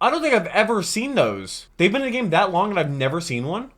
I don't think I've ever seen those. They've been in the game that long and I've never seen one.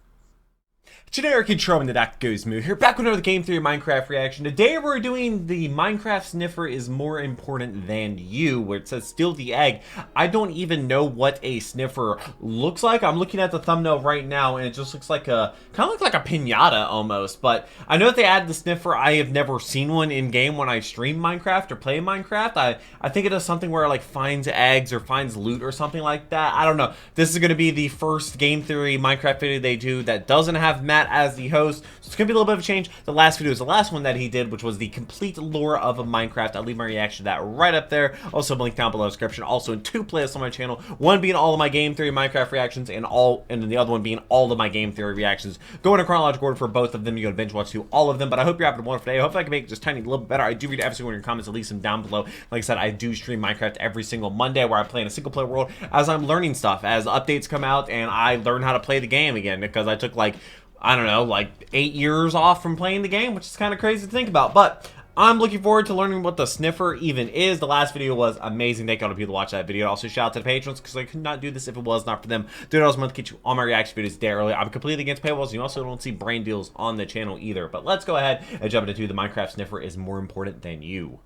Generic intro into that goes move here. Back with another Game Theory Minecraft reaction. Today we're doing the Minecraft Sniffer is more important than you, where it says steal the egg. I don't even know what a sniffer looks like. I'm looking at the thumbnail right now and it just looks like a, kind of looks like a pinata almost. But I know that they added the sniffer. I have never seen one in game when I stream Minecraft or play Minecraft. I think it does something where it like finds eggs or finds loot or something like that. I don't know. This is going to be the first Game Theory Minecraft video they do that doesn't have Matt as the host, so it's gonna be a little bit of a change. The last video is the last one that he did, which was the complete lore of a Minecraft. I'll leave my reaction to that right up there. Also link down below in the description. Also in two playlists on my channel, one being all of my Game Theory Minecraft reactions and then the other one being all of my Game Theory reactions. Go in a chronological order for both of them. You go to binge watch through all of them, but I hope you're having a wonderful day. I hope I can make it just tiny little bit better. I do read every single one of your comments, at least them down below. Like I said, I do stream Minecraft every single Monday where I play in a single player world as I'm learning stuff, as updates come out and I learn how to play the game again, because I took like, I don't know, like 8 years off from playing the game, which is kind of crazy to think about. But I'm looking forward to learning what the sniffer even is. The last video was amazing. Thank you all the people to watch that video. Also, shout out to the patrons, because I could not do this if it was not for them. $2 a month to get you all my reaction videos day early. I'm completely against paywalls, and you also don't see brain deals on the channel either. But let's go ahead and jump into the Minecraft sniffer is more important than you.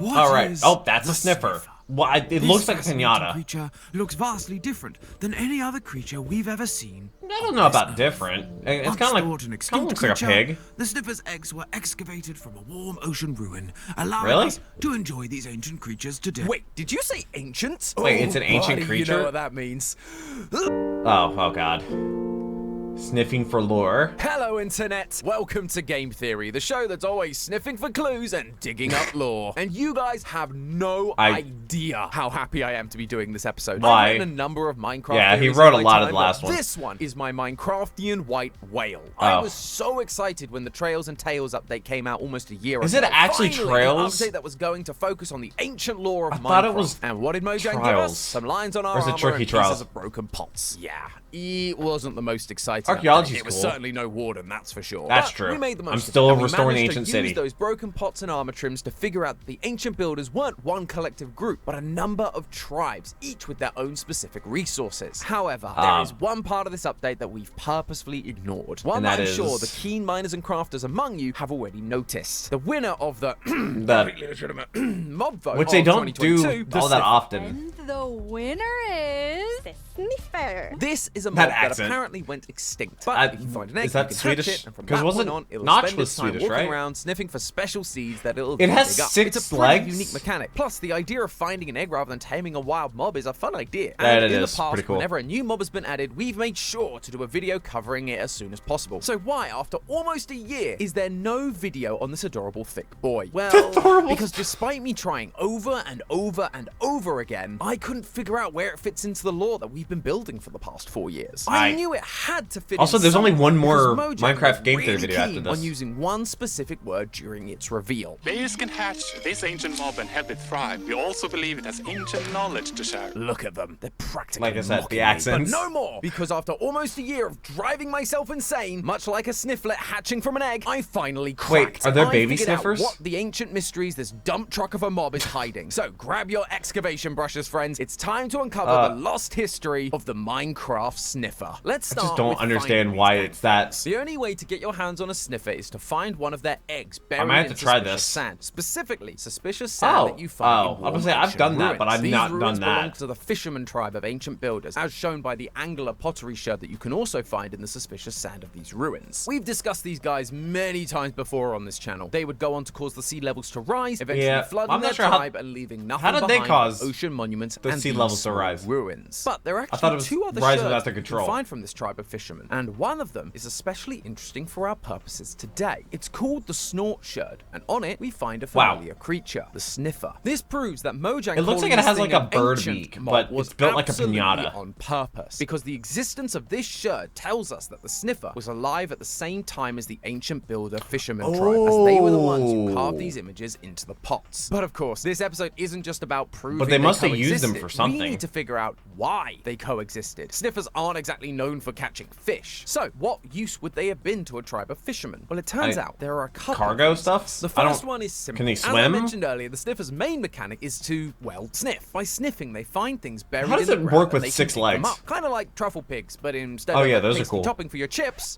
All right. Oh, that's a sniffer. Well, it looks like a pinata. Creature looks vastly different than any other creature we've ever seen. I don't know about different. It's kind of like, looks like a pig. The sniffer's eggs were excavated from a warm ocean ruin, allowing us to enjoy these ancient creatures today. Wait, did you say ancient? Wait, it's an ancient creature? You know what that means. Oh god. Sniffing for lore. Hello, Internet. Welcome to Game Theory, the show that's always sniffing for clues and digging up lore. And you guys have no idea how happy I am to be doing this episode. Why? I've written a number of Minecraft Yeah, he theories wrote a in my lot of time, the last but one. This one is my Minecraftian white whale. I was so excited when the Trails and Tales update came out almost a year ago. Is it actually Trails? An update that was going to focus on the ancient lore of Minecraft. I thought it was And what did Mojang give us? Some lines on our Or is it armor Tricky and Trials? pieces of broken pots. Yeah, it wasn't the most exciting. Archaeology's It was cool. certainly no warden, that's for sure. That's But true. We made the most I'm of still it, and we restoring managed ancient to city. use those broken pots and armor trims to figure out that the ancient builders weren't one collective group, but a number of tribes, each with their own specific resources. However, there is one part of this update that we've purposefully ignored. One that I'm sure the keen miners and crafters among you have already noticed. The winner of the completely legitimate mob vote, which they of don't do 2022, all that often. And the winner is the Sniffer. This is a mob That that accent. apparently went extinct. But if you find an egg, is that you can Swedish? hatch it, and from 'Cause that wasn't point on, it'll Notch spend was its time Swedish, walking right? around sniffing for special seeds that it'll It has dig up. 6 It's a pretty legs? unique mechanic. Plus, the idea of finding an egg rather than taming a wild mob is a fun idea. That And it in is. the past, Pretty cool. whenever a new mob has been added, we've made sure to do a video covering it as soon as possible. So why, after almost a year, is there no video on this adorable thick boy? Well, because despite me trying over and over and over again, I couldn't figure out where it fits into the lore that we've been building for the past 4 years. I knew it had to fit. Also, in there's only somewhere, one more because Mojang Minecraft was Game Theory really video after keen this. on using one specific word during its reveal. Players can hatch this ancient mob and help it thrive. We also believe it has ancient knowledge to share. Look at them. They're practically Like I said, mocking the me. accents. But no more, because after almost a year of driving myself insane, much like a snifflet hatching from an egg, I finally cracked. Wait, are there I baby figured out sniffers? what the ancient mysteries this dump truck of a mob is hiding. So grab your excavation brushes, friends. It's time to uncover the lost history of the Minecraft sniffer. Let's I start just don't with understand finding why these it's that. The only way to get your hands on a sniffer is to find one of their eggs buried might have in to try suspicious this. sand. Specifically, suspicious sand that you find in I was gonna say, I've ancient done that, but ruins. I've These not ruins done that. belong to the fisherman tribe of ancient builders, as shown by the angular pottery sherd that you can also find in the suspicious sand of these ruins. We've discussed these guys many times before on this channel. They would go on to cause the sea levels to rise, eventually flooding I'm not their sure how- tribe and leaving nothing how did they behind cause but ocean monuments the and sea these levels to small rise? ruins. But there are thought it actually was 2 other rising sherds without their you can control. find from this tribe of fishermen, and one of them is especially interesting for our purposes today. It's called the Snort Sherd, and on it we find a familiar creature, the Sniffer. This proves that Mojang It looks like calling it this has thing like a an bird ancient beak, mob but was it's built like a absolutely pinata. on purpose, because the existence of this sherd tells us that the Sniffer was alive at the same time as the ancient builder fisherman tribe, as they were the ones who carved these images into the pots. But of course, this episode isn't just about proving But they must have used them coexisted. for something. We need to figure out why why they coexisted. Sniffers aren't exactly known for catching fish. So, what use would they have been to a tribe of fishermen? Well, it turns out there are a couple cargo of stuff. The first one is simple. Can they As I swim? mentioned earlier, the Sniffer's main mechanic is to, well, sniff. By sniffing, they find things buried How does in the it ground work with and they 6 can dig them legs? up. Kind of like truffle pigs, but instead Oh, of yeah, those are tasty cool. topping for your chips.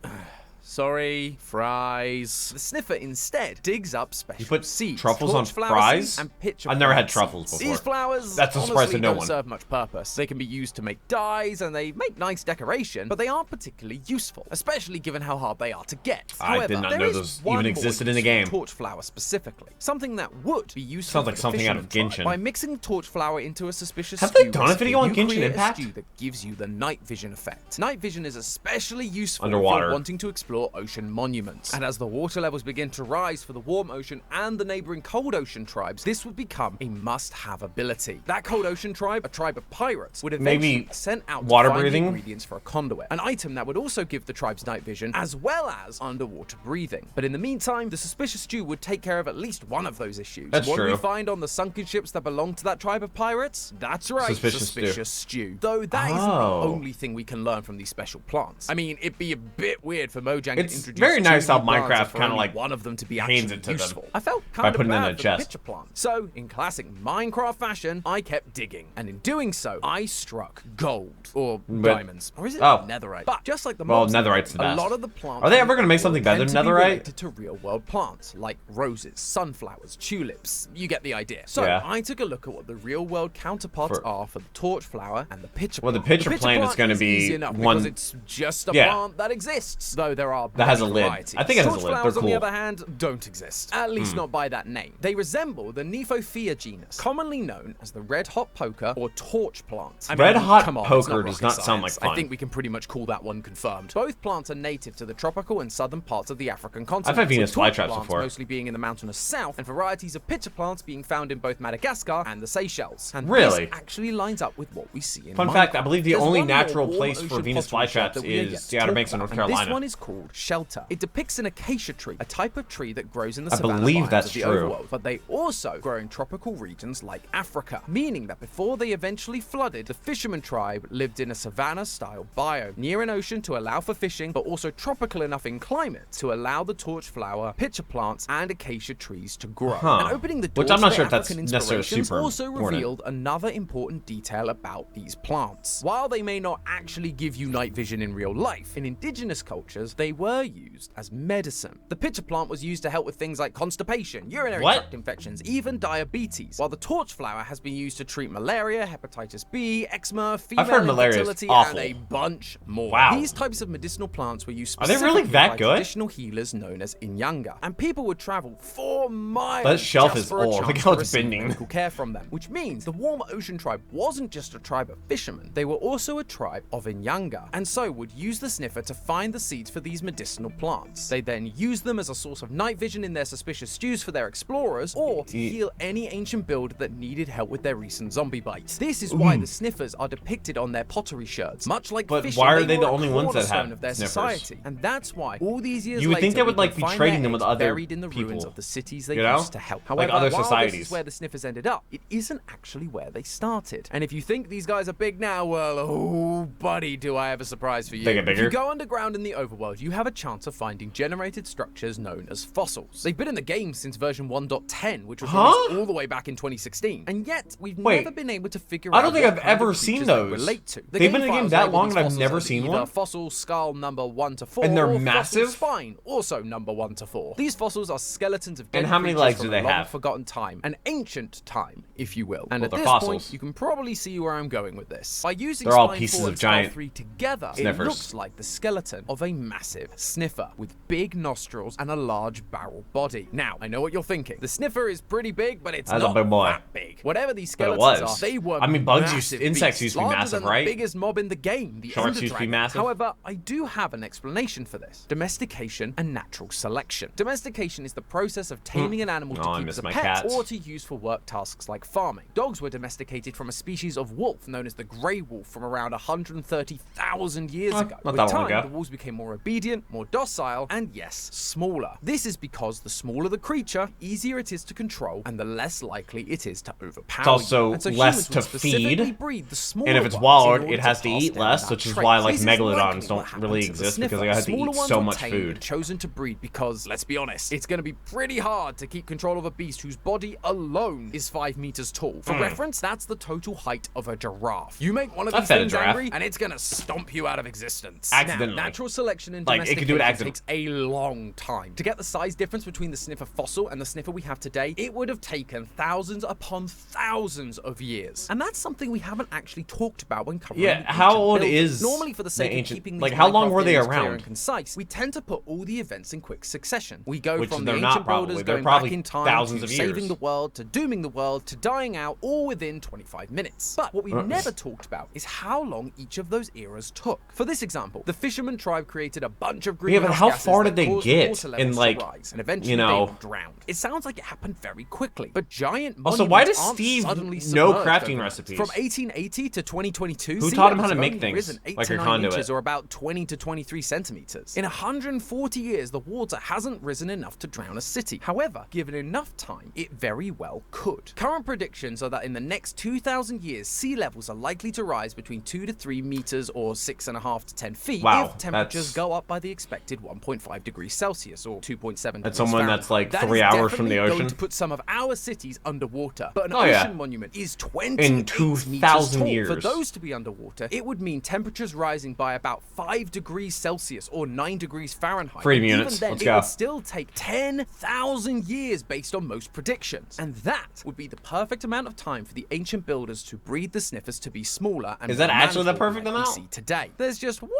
Sorry, fries. The Sniffer instead digs up special You put seeds, truffles on torchflower fries? seeds, and pitcher I've never had plant truffles seeds. before. These flowers That's a surprise honestly to no don't one. serve much purpose. They can be used to make dyes and they make nice decoration, but they aren't particularly useful, especially given how hard they are to get. I However, did not there know is those one even more existed in use the game. for torchflower specifically, something that would be useful. Sounds like for the something out of fisherman tribe. Genshin. By mixing torchflower into a suspicious Have they stew done a recipe, video on you Genshin create Impact? a stew that gives you the night vision effect. Night vision is especially useful Underwater. for wanting to explore ocean monuments. And as the water levels begin to rise for the warm ocean and the neighboring cold ocean tribes, this would become a must-have ability. That cold ocean tribe, a tribe of pirates, would eventually Maybe be sent out water to find breathing? the ingredients for a conduit, an item that would also give the tribes night vision as well as underwater breathing. But in the meantime, the suspicious stew would take care of at least one of those issues. That's what do we true. find on the sunken ships that belong to that tribe of pirates? That's right, Suspicious stew. Though that isn't the only thing we can learn from these special plants. I mean, it'd be a bit weird for Mojang to It's introduce very nice two how new plants Minecraft and for kinda, only like, one of them to be hands actually it to them useful. I felt by kind of putting it in bad a for chest. the pitcher plant. So, in classic Minecraft fashion, I kept digging, and in doing so, I struck gold or diamonds, or is it netherite? But just like the Well, mob netherite's the a best. lot of the plants. Are they ever gonna make in the something world better than tend to be netherite? related to real-world plants like roses, sunflowers, tulips. You get the idea. So Yeah. I took a look at what the real-world counterparts are for the torchflower and the pitcher Well, the plant. pitcher plant is gonna be easy enough one- because it's just a Yeah. plant that exists, though there are That has a many lid. varieties. I think it has a lid. They're Torchflowers, on the cool. other hand, don't exist. At least not by that name. They resemble the Nephophia genus, commonly known as the red hot poker or torch plant. I mean, Red hot come on, it's poker not does rocket not sound like science. fun. I think we can pretty much call that one confirmed. Both plants are native to the tropical and southern parts of the African continent. I've had Venus with torch flytraps plants before. mostly being in the mountainous south, and varieties of pitcher plants being found in both Madagascar and the Seychelles. And Really? this actually lines up with what we see in Fun fact, I Minecraft. believe the There's only one more natural warm place for ocean Venus pottery shard flytraps that we are is yet to the Outer talk Banks of about, North and Carolina. This one is called Shelter. It depicts an acacia tree, a type of tree that grows in the I savanna believe biomes that's of the true. overworld, but they also grow in tropical regions like Africa, meaning that before they eventually flooded, the fisherman tribe lived in a savanna-style biome near an ocean to allow for fishing, but also tropical enough in climate to allow the torchflower, pitcher plants, and acacia trees to grow. Huh. And opening the doors Which I'm not to sure if that's African necessarily inspirations super also important. revealed another important detail about these plants. While they may not actually give you night vision in real life, in indigenous cultures, they were used as medicine. The pitcher plant was used to help with things like constipation, urinary tract infections, even diabetes, while the torchflower has been used to treat malaria, hepatitis B, eczema, female heard malaria is infertility, awful. and a bunch more. Wow. These types of medicinal plants were used Are they specifically really that by good? traditional healers known as Inyanga, and people would travel 4 miles That shelf just is for a old. chance Look how to it's receive bending. medical care from them, which means the warm ocean tribe wasn't just a tribe of fishermen, they were also a tribe of Inyanga, and so would use the sniffer to find the seeds for these medicinal plants. They then used them as a source of night vision in their suspicious stews for their explorers, or to heal any ancient build that needed help with their recent zombie bites. This is why the sniffers are depicted on their pottery shirts, much like But fishing. why are they were the a only ones that cornerstone have of their sniffers? society, and that's why all these years You would later, think they would, we like, can be find trading their them with eggs other buried in the ruins people, of the cities they you know? used to help. Like However, other while this societies. is where the sniffers ended up, it isn't actually where they started. And if you think these guys are big now, well, oh, buddy, do I have a surprise for you. They get If bigger? you go underground in the overworld, you have a chance of finding generated structures known as fossils. They've been in the game since version 1.10, which was released all the way back in 2016. And yet, we've never been able to figure out I don't think what I've kind of ever seen creatures they those. relate to. The They've been in the game files that label long these and I've fossils never as seen either one? Fossil skull number 1 to 4, And they're or fossil massive? spine, also number 1 to 4. These fossils are skeletons of dead And how many creatures legs from do they a long have? forgotten time, an ancient time, if you will. And Well, at they're this fossils. point, you can probably see where I'm going with this. By using They're all spine pieces 4 of and spine giant 3 together, Sniffers. it looks like the skeleton of a massive sniffer with big nostrils and a large barrel body. Now, I know what you're thinking. The sniffer is pretty big, but it's That's a not big boy. that big. Whatever these But it skeletons was. are, they were I mean, bugs massive insects beasts, used to be larger massive, than right? the biggest mob in the game, the Sharks Ender used to be Dragon. massive. However, I do have an explanation for this. Domestication and natural selection. Domestication is the process of taming an animal Oh, to I keep miss as a my pet cats. or to use for work tasks like farming. Dogs were domesticated from a species of wolf known as the grey wolf from around 130,000 years ago. not With that long time, ago. the wolves became more obedient obedient, more docile, and yes, smaller. This is because the smaller the creature, the easier it is to control, and the less likely it is to overpower. It's also and so less humans to would specifically feed, breed the smaller and if it's ones wild, in order it has to pass eat down less, that which is trait. why like This is megalodons likely what don't happened really to the exist sniffer. because they have to Smaller eat ones so were much tamed food. and chosen to breed because, let's be honest, it's going to be pretty hard to keep control of a beast whose body alone is 5 meters tall. For reference, that's the total height of a giraffe. You make one of I've these fed a things giraffe. angry, and it's going to stomp you out of existence. Accidentally. Now, natural selection and Like, it could do it domestication accidentally. takes a long time. To get the size difference between the sniffer fossil and the sniffer we have today, it would have taken thousands upon thousands of years. And that's something we haven't actually talked about when covering Yeah, the how ancient old builders. is Normally, for the sake the of ancient- keeping these like, how long Minecraft were they theories clear around? and concise, we tend to put all the events in quick succession. We go Which from they're the not ancient probably. builders They're going probably back in time thousands to of saving years. the world, to dooming the world, to dying out, all within 25 minutes. But what we've never talked about is how long each of those eras took. For this example, the fisherman tribe created a bunch of greenhouse but how gases far that did they caused the get water in, levels to like, rise, and eventually you know- they all drowned. It sounds like it happened very quickly, but giant Also, why monuments does aren't Steve suddenly know submerged crafting overnight. recipes? From 1880 to 2022, Who sea taught him how levels to have make only things, risen 8 like to your 9 conduit? inches, or about 20 to 23 centimeters. In 140 years, the water hasn't risen enough to drown a city. However, given enough time, it very well could. Current predictions are that in the next 2,000 years, sea levels are likely to rise between 2 to 3 meters or 6.5 to 10 feet Wow, if temperatures that's- go up by the expected 1.5 degrees Celsius or 2.7 That's degrees someone Fahrenheit. that's, like, That 3 is hours from the definitely ocean. going to put some of our cities underwater. But an Oh, yeah. ocean monument is 28 In meters 2,000 tall. years. For those to be underwater, it would mean temperatures rising by about 5 degrees Celsius or 9 degrees Fahrenheit. Freedom And units, even then, let's it go. would still take 10,000 years based on most predictions. And that would be the perfect amount of time for the ancient builders to breed the sniffers to be smaller and Is that more actually the manageable perfect like we amount? see today. There's just one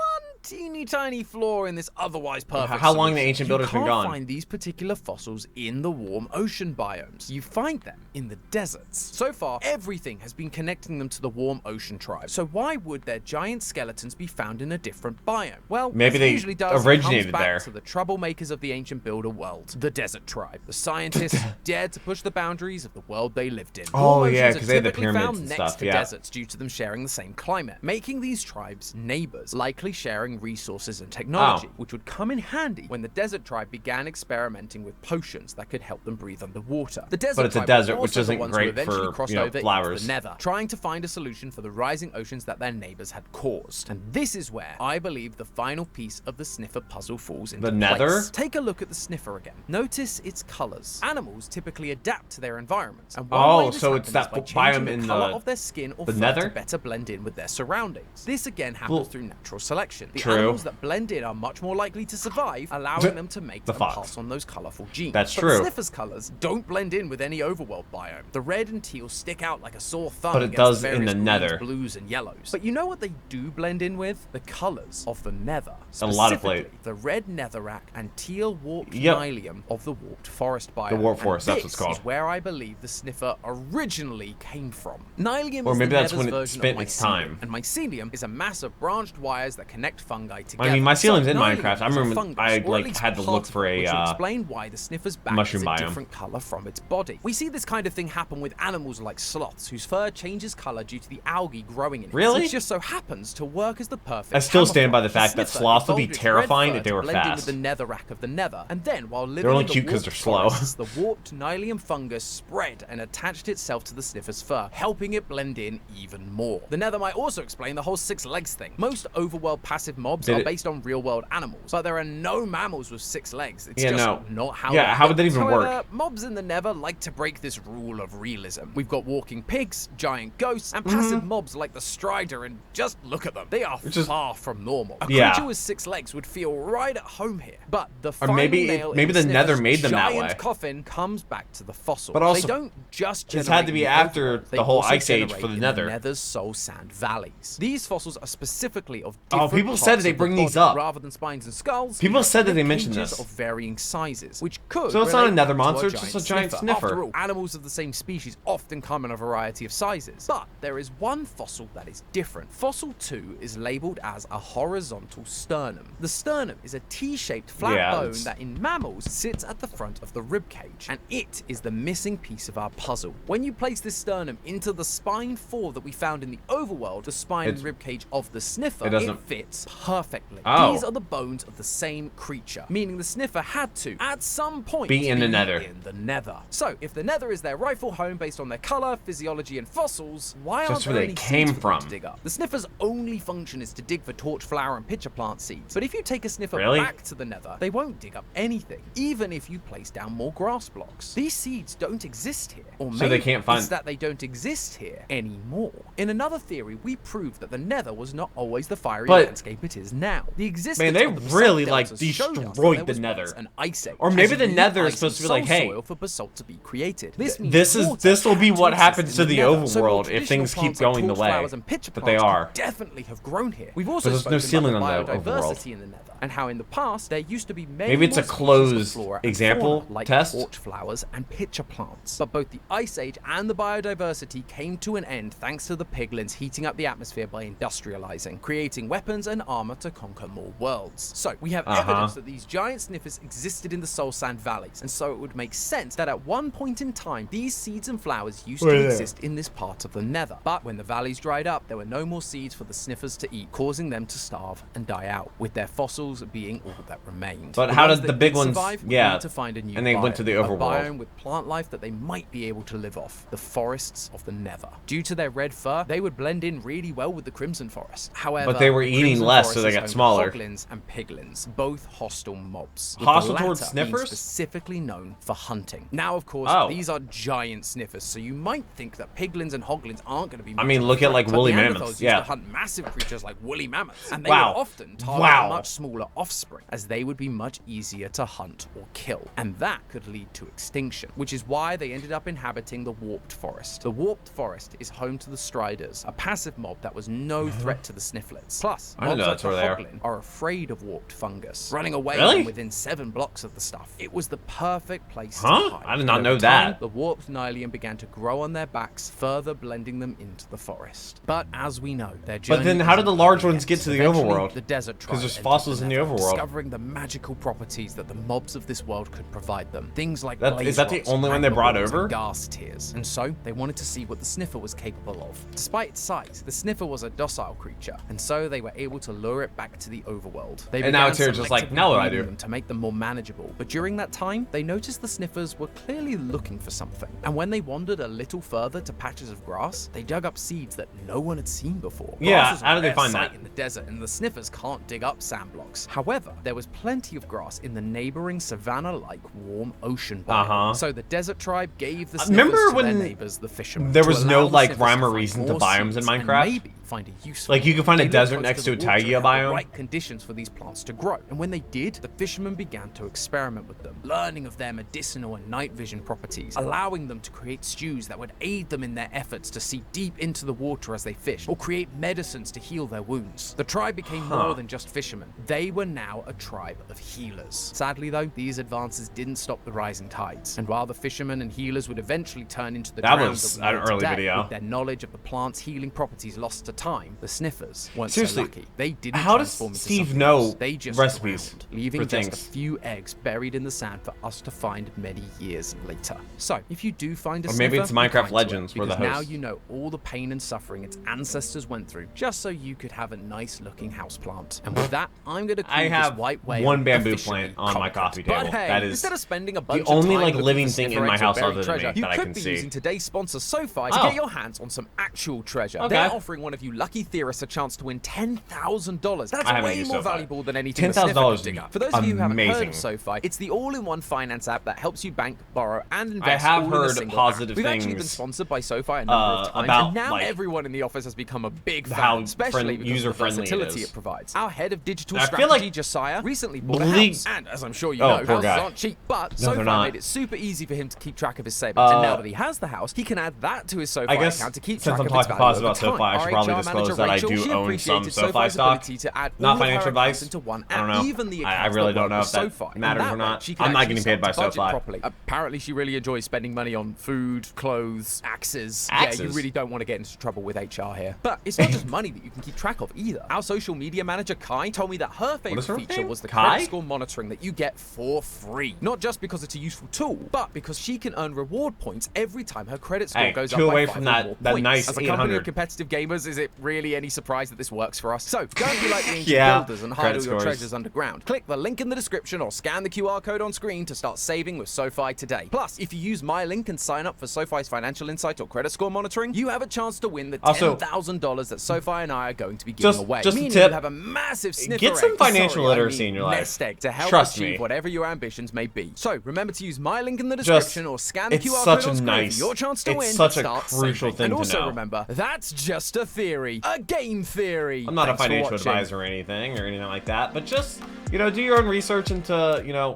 teeny tiny flaw in this otherwise perfect How long the solution. ancient builders been You gone? can't find these particular fossils in the warm ocean biomes. You find them in the deserts. So far, everything has been connecting them to the warm ocean tribe. So why would their giant skeletons be found in a different biome? Well, Maybe as it they usually does, originated it comes back there. to the troublemakers of the ancient builder world, the desert tribe. The scientists dared to push the boundaries of the world they lived in. Oh, Warm yeah, oceans 'cause are they had the typically pyramids found and next stuff, to yeah. deserts due to them sharing the same climate, making these tribes neighbors, likely sharing resources and technology, Oh. which would come in handy when the desert tribe began experimenting with potions that could help them breathe underwater. The desert But it's a tribe desert, were which also the isn't ones who great eventually for, crossed you know, over flowers. into the nether, trying to find a solution for the rising oceans that their neighbors had caused. And this is where I believe the final piece of the sniffer puzzle falls into The nether? place. Take a look at the sniffer again. Notice its colors. Animals typically adapt to their environments, and one Oh, way this so it's happens that is by changing biome the in color the- of their skin or the fur nether? to better blend in with their surroundings. This again happens Well, through natural selection. The true. animals that blend in are much more likely to survive, allowing them to make The and fox. pass on those colorful genes. That's but true. The sniffer's colors don't blend in with any overworld biome. The red and teal stick out like a sore thumb But it against does the in the various nether. greens, blues, and yellows. But you know what they do blend in with? The colors of the nether. A lot of Specifically, plate. the red netherrack and teal warped Yep. nylium of the warped forest biome. The warped And forest, that's what this it's called. is where I believe the sniffer originally came from. Nylium Or is maybe the that's nether's when it version spent of its mycelium, time. and mycelium is a mass of branched wires that connect fungi together. I mean, mycelium's in Nylium Minecraft. I is a remember fungus, I, or at like, least had to part look of for it, a, which will explain why the sniffer's back mushroom is a biome. different color from its body. We see this kind of thing happen with animals like sloths, whose fur changes color due to the algae growing in it. Really? Which just so happens to work as the perfect I still stand by the camouflage. fact that Sniffer sloths would be evolved its terrifying red if they fur were to blend in fast. with the netherrack of the nether, and then while living only in the cute 'cause warped they're slow. forests, the warped nylium fungus spread and attached itself to the sniffer's fur, helping it blend in even more. The nether might also explain the whole 6 legs thing. Most overworld passive mobs Did are it- based on real-world animals, but there are no mammals with 6 legs. It's Yeah, just no. not how Yeah, they're how would that built. even However, work? mobs in the nether like to break this rule of realism. We've got walking pigs, giant ghosts, and passive mobs like the strider, and just look at them. They are Which is- far from normal. A Yeah. creature with 6 legs would feel right at home here. But the Or final maybe nail maybe in the nether Sniffer's made them that giant way. coffin comes back to the fossil. But also, they don't just this generate had to be new after overworld, the they whole also ice age generate for the in nether. nether's soul sand valleys. These fossils are specifically of Oh, different people parts said that they of the bring these body. up. Rather than spines and skulls, People we have said that they rib mentioned cages this. of varying sizes, which could So it's not a relate nether back to monster, our it's just a giant sniffer. After all, animals of the same species often come in a variety of sizes. But there is one fossil that is different. Fossil 2 is labeled as a horizontal sternum. The sternum is a T-shaped flat Yeah, bone that's- that in mammals sits at the front of the rib cage, and it is the missing piece of our puzzle. When you place this sternum into the spine 4 that we found in the overworld, the spine and It's- rib cage of the sniffer, it it doesn't- fits perfectly. Oh. These are the bones of the same creature, meaning the Sniffer had to, at some point, be in the nether. In the nether. So, if the nether is their rightful home based on their color, physiology, and fossils, why aren't That's there where any they came seeds for them from. to dig up? The Sniffer's only function is to dig for torch flower and pitcher plant seeds. But if you take a Sniffer Really? back to the nether, they won't dig up anything, even if you place down more grass blocks. These seeds don't exist here. Or So they maybe can't find- it's that they don't exist here anymore. In another theory, we proved that the nether was not always the fiery But- landscape it is now. The existence Man, they of the really, basalt like, deltas showed us that destroyed there the was nether. once an ice age. Or maybe as the you need nether is ice supposed to and be like, soul hey, soil for basalt to be created. This means this will be water what had to happens exist to in the nether. So more overworld if traditional things keep plants like going the torch way flowers and pitcher that they plants are. could definitely have grown here. We've also Because there's no spoken ceiling about on the overworld. biodiversity in the nether, and how in the past there used to be many Maybe it's more a species of closed flora and example fauna, like test? torch flowers and pitcher plants. But both the ice age and the biodiversity came to an end thanks to the piglins heating up the atmosphere by industrializing, creating weapons and armor to conquer more worlds. So we have evidence that these giant sniffers existed in the soul sand valleys, and so it would make sense that at one point in time these seeds and flowers used to exist in this part of the nether. But when the valleys dried up, there were no more seeds for the sniffers to eat, causing them to starve and die out, with their fossils being all that remained. But how ones did that the big did ones- survive would yeah, need to find a new and they went to the biome, overworld. a biome with plant life that they might be able to live off, the forests of the nether. Due to their red fur, they would blend in really well with the crimson forest. However, But they were the eating crimson less, forest so they is got home to smaller. hoglins and piglins, both hostile mobs. with Hostile the towards latter being sniffers? specifically known for hunting. Now, of course, Oh. these are giant sniffers, so you might think that piglins and hoglins aren't going to be. I mean, much of a look at, threat, like, but woolly Neanderthals mammoths, used yeah. to hunt massive creatures like woolly mammoths, and they Wow. would often target Wow. much smaller offspring, as they would be much easier to hunt or kill, and that could lead to extinction, which is why they ended up inhabiting the warped forest. The warped forest is home to the striders, a passive mob that was no threat to the snifflets. Plus, I didn't know mobs that's like where the they are. hoglin are afraid of warped fungus, running away Really? when within 7 blocks of the stuff. It was the perfect place to Huh? hide. I did not And know over time, that. the warped Nylian began to grow on their backs, further blending them into the forest. But as we know, their journey then how did the isn't large over ones yet. get to the Eventually, overworld? The desert tribe 'Cause there's entered fossils in the nether, overworld. discovering the magical properties that the mobs of this world could provide them. Things like That- blaze is that the rods, only one they magma brought balls, over? and gas tears. And so they wanted to see what the Sniffer was capable of. Despite its size, the Sniffer was a docile creature, and so they were able to lure it back to the overworld. They And now began it's here just like, selectively now what I breeding do? them to make them more manageable. But during that time, they noticed the Sniffers were clearly looking for something. And when they wandered a little further to patches of grass, they dug up seeds that no one had seen before. Yeah, Grass is a how did they rare find sight that? in the desert, and the Sniffers can't dig up sand blocks. However, there was plenty of grass in the neighboring savanna-like warm ocean biome. So the desert tribe gave the Sniffers remember to their when neighbors, the fishermen, there to was allow no, the like, Sniffers rhyme or find reason to more biomes in seeds Minecraft? and maybe find a useful. Like, you can find a They lived desert close next to to a the water taiga and had the biome? right conditions for these plants to grow. And when they did, the fishermen began to experiment with them, learning of their medicinal and night vision properties, allowing them to create stews that would aid them in their efforts to see deep into the water as they fished, or create medicines to heal their wounds. The tribe became more than just fishermen. They were now a tribe of healers. Sadly, though, these advances didn't stop the rising tides. And while the fishermen and healers would eventually turn into the That drowns was that we an know early today, video. with their knowledge of the plant's healing properties lost to time, the Sniffers weren't Seriously, so lucky. They didn't how does transform into Steve something know else. They just recipes drowned, leaving for just things? a few eggs buried in the sand for us to find many years later. So, if you do find a Or maybe Sniffer, it's be Minecraft kind to it, Legends, we're the because now hosts. you know all the pain and suffering its ancestors went through, just so you could have a nice-looking houseplant. And with that, I'm going to call I this have white whale one bamboo officially plant on my conquered. coffee But table. hey, That is instead of spending a bunch only, of time like, looking living for thing in Sniffer my eggs or house buried other than me treasure, you that I could can be see. using today's sponsor, SoFi, to Oh. get your hands on some actual treasure. Okay. They're offering one of you lucky theorists a chance to win $10,000. That's I haven't way used more SoFi. valuable than anything the $10,000 Sniffer would could dig be up. For those of you who haven't heard amazing. of SoFi, it's the all-in-one finance app that helps you bank, borrow, and invest I have all in a heard single positive app. We've actually been things, sponsored by SoFi a number of times, about, and now like, everyone in the office has become a big how fan, especially because of the user-friendly it versatility is. it provides. Our head of digital I feel strategy, like Josiah, recently bought a Bleak- house, and as I'm sure you Oh, know, poor houses guy. aren't cheap, but No, SoFi they're not. made it super easy for him to keep track of his savings, and now that he has the house, he can add that to his SoFi I guess account to keep since track I'm of its talking value positive over about SoFi, I time. should probably Our HR disclose manager, that I Rachel, do she own some appreciated SoFi SoFi's stock. ability to add Not all of her financial accounts advice. into one I don't app, know. even the I accounts really that don't know work if with that SoFi. And matters that or way, not. she can I'm not actually getting paid by start to budget SoFi. properly. Apparently, she really enjoys spending money on food, clothes, axes. Yeah, Axes? you really don't want to get into trouble with HR here. But it's not just money that you can keep track of either. Our social media manager, Kai, told me that her favorite is her feature name? was the Kai? credit score monitoring that you get for free. Not just because it's a useful tool, but because she can earn reward points every time her credit score Hey, goes 2 up away by 5 from or that- more that points. nice As a company 800. of competitive gamers, is it it really any surprise that this works for us? So, don't be like the ancient Yeah. builders and hide Credit all your scores. treasures underground. Click the link in the description or scan the QR code on screen to start saving with SoFi today. Plus, if you use my link and sign up for SoFi's financial insight or credit score monitoring, you have a chance to win the Also, $10,000 that SoFi and I are going to be giving away. just a Meaning tip, you have a massive sniffer get some egg. financial Sorry, literacy in your life. nest egg to help Trust achieve me. whatever your ambitions may be. So, remember to use my link in the description or scan the it's QR such code on a screen nice- for your chance to it's win. such a Start crucial saving. thing And to also know. remember, that's just a theory, a game theory. I'm not Thanks a for financial watching. advisor or anything like that, but just, do your own research into,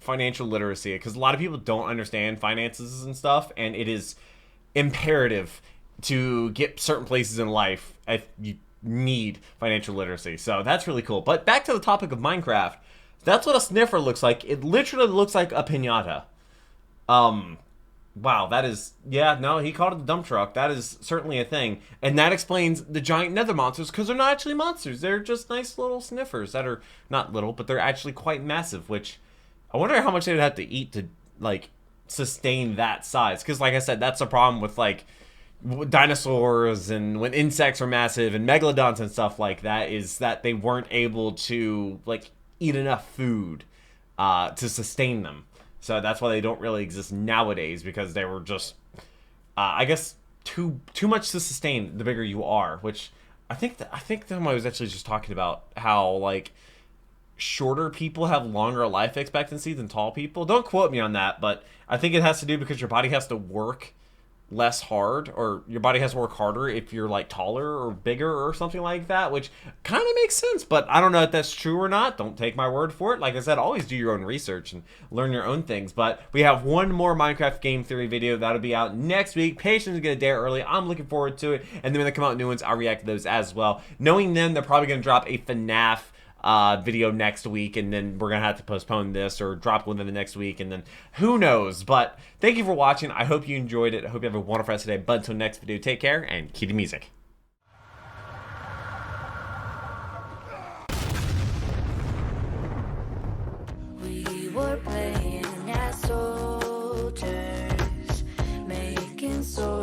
financial literacy, because a lot of people don't understand finances and stuff, and it is imperative to get certain places in life if you need financial literacy. So that's really cool. But back to the topic of Minecraft, that's what a sniffer looks like. It literally looks like a piñata. Wow, that is... Yeah, no, he called it the dump truck. That is certainly a thing. And that explains the giant nether monsters, because they're not actually monsters. They're just nice little sniffers that are not little, but they're actually quite massive, which I wonder how much they would have to eat to, sustain that size. Because, like I said, that's a problem with, dinosaurs and when insects are massive and megalodons and stuff like that, is that they weren't able to, eat enough food to sustain them. So that's why they don't really exist nowadays, because they were just, I guess, too much to sustain the bigger you are. Which I think I was actually just talking about how shorter people have longer life expectancy than tall people. Don't quote me on that, but I think it has to do because your body has to work less hard, or your body has to work harder if you're taller or bigger or something like that, which kind of makes sense, but I don't know if that's true or not. Don't take my word for it. Like I said, always do your own research and learn your own things. But we have one more Minecraft game theory video that'll be out next week. Patience is gonna day early. I'm looking forward to it, and then when they come out new ones, I'll react to those as well. Knowing them, they're probably gonna drop a FNAF video next week, and then we're gonna have to postpone this or drop one in the next week, and then who knows. But thank you for watching. I hope you enjoyed it. I hope you have a wonderful rest of the day. But until next video, take care and keep the music. We were playing as soldiers, making soldiers.